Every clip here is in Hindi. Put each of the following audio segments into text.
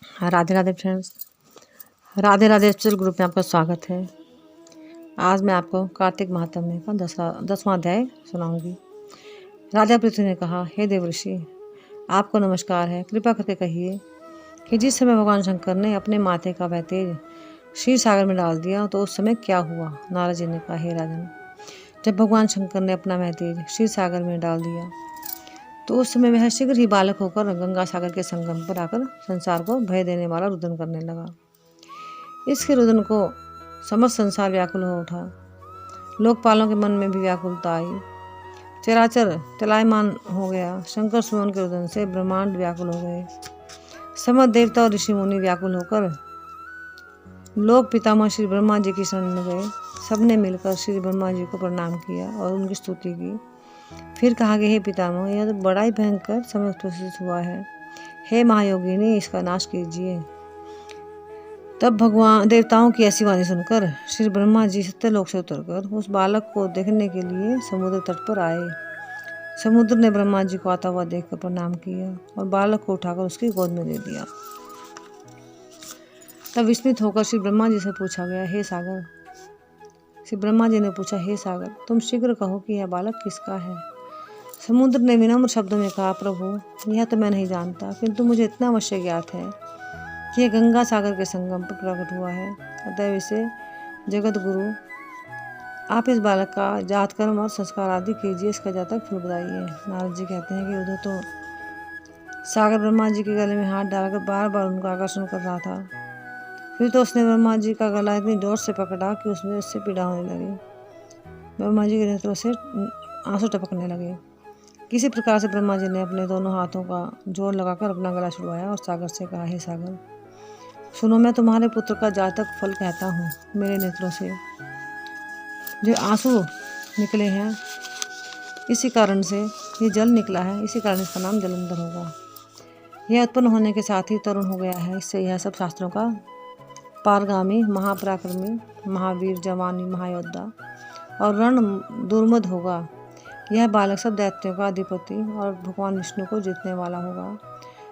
Radhe Radhe friends, Radhe Radhe spiritual group में आपका स्वागत है। आज मैं आपको कार्तिक महात्म्य का 10वां अध्याय सुनाऊंगी। राजा पृथ्वी ने कहा, हे देवऋषि, आपको नमस्कार है। कृपा करके कहिए कि जिस समय भगवान शंकर ने अपने माथे का वह तेज क्षीर सागर में डाल दिया तो उस समय क्या हुआ। नारद जी ने कहा, हे राजन, जब भगवान शंकर ने अपना वह तेज क्षीर सागर में डाल दिया तो उस समय वह शीघ्र ही बालक होकर गंगा सागर के संगम पर आकर संसार को भय देने वाला रुदन करने लगा। इसके रुदन को समस्त संसार व्याकुल हो उठा। लोकपालों के मन में भी व्याकुलता आई। चराचर चलायमान हो गया। शंकर सुमन के रुदन से ब्रह्मांड व्याकुल हो गए। समस्त देवता और ऋषि मुनि व्याकुल होकर लोक पितामह श्री ब्रह्मा जी की शरण में गए। सबने मिलकर श्री ब्रह्मा जी को प्रणाम किया और उनकी स्तुति की। फिर कहा कि हे पितामह, यह तो बड़ा ही भयंकर समय उपस्थित हुआ है। हे महायोगिनी, इसका नाश कीजिए। तब भगवान देवताओं की ऐसी वाणी सुनकर श्री ब्रह्मा जी सत्यलोक से उतरकर उस बालक को देखने के लिए समुद्र तट पर आए। समुद्र ने ब्रह्मा जी को आता हुआ देखकर प्रणाम किया और बालक को उठाकर उसकी गोद में दे दिया। तब विस्मित होकर श्री ब्रह्मा जी से पूछा गया, हे सागर। श्री ब्रह्मा जी ने पूछा, हे सागर, तुम शीघ्र कहो कि यह बालक किसका है। समुद्र ने विनम्र शब्दों में कहा, प्रभु, यह तो मैं नहीं जानता, किंतु मुझे इतना अवश्य ज्ञात है कि यह गंगा सागर के संगम पर प्रकट हुआ है। अतएव इसे जगत गुरु आप इस बालक का जात कर्म और संस्कार आदि कीजिए, इसका जातक फल बताइए। नारद जी कहते हैं कि उधर तो सागर ब्रह्मा जी के गले में हाथ डालकर बार बार उनका आकर्षण कर रहा था। फिर तो उसने ब्रह्मा जी का गला इतनी जोर से पकड़ा कि उसमें उससे पीड़ा होने लगी। ब्रह्मा जी के नेत्रों से आंसू टपकने लगे। किसी प्रकार से ब्रह्मा जी ने अपने दोनों हाथों का जोर लगाकर अपना गला छुड़वाया और सागर से कहा, हे सागर, सुनो, मैं तुम्हारे पुत्र का जातक फल कहता हूँ। मेरे नेत्रों से जो आंसू निकले हैं, इसी कारण से ये जल निकला है, इसी कारण इसका नाम जलंधर होगा। यह उत्पन्न होने के साथ ही तरुण हो गया है। इससे यह सब शास्त्रों का पारगामी, महापराक्रमी, महावीर, जवानी, महायोद्धा और रण दुर्मद होगा। यह बालक सब दैत्यों का अधिपति और भगवान विष्णु को जीतने वाला होगा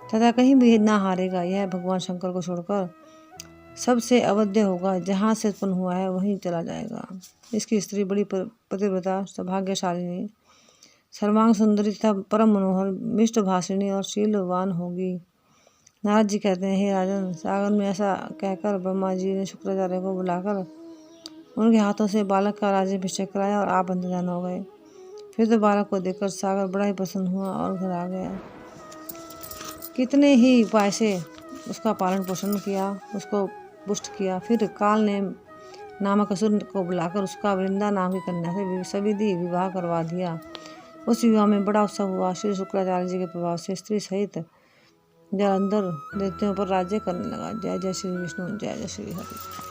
तथा कहीं भी ना हारेगा। यह भगवान शंकर को छोड़कर सबसे अवध्य होगा। जहाँ से उत्पन्न हुआ है वहीं चला जाएगा। इसकी स्त्री बड़ी पतिव्रता, सौभाग्यशालिनी, सर्वांग सुंदरी तथा परम मनोहर, मिष्ट भाषिणी और शीलवान होगी। नारद जी कहते हैं, हे राजन, सागर में ऐसा कहकर ब्रह्मा जी ने शुक्राचार्य को बुलाकर उनके हाथों से बालक का राज्याभिषेक कराया और आप अंतर्धान हो गए। फिर तो बालक को देखकर सागर बड़ा ही प्रसन्न हुआ और घर आ गया। कितने ही उपाय से उसका पालन पोषण किया, उसको पुष्ट किया। फिर काल ने नामक असुर को बुलाकर उसका वृंदा नाम की कन्या से सविधि विवाह करवा दिया। उस विवाह में बड़ा उत्सव हुआ। श्री शुक्राचार्य जी के प्रभाव से स्त्री सहित जलंधर दैत्यों पर राज्य करने लगा। जय जय श्री विष्णु, जय जय श्री हरि।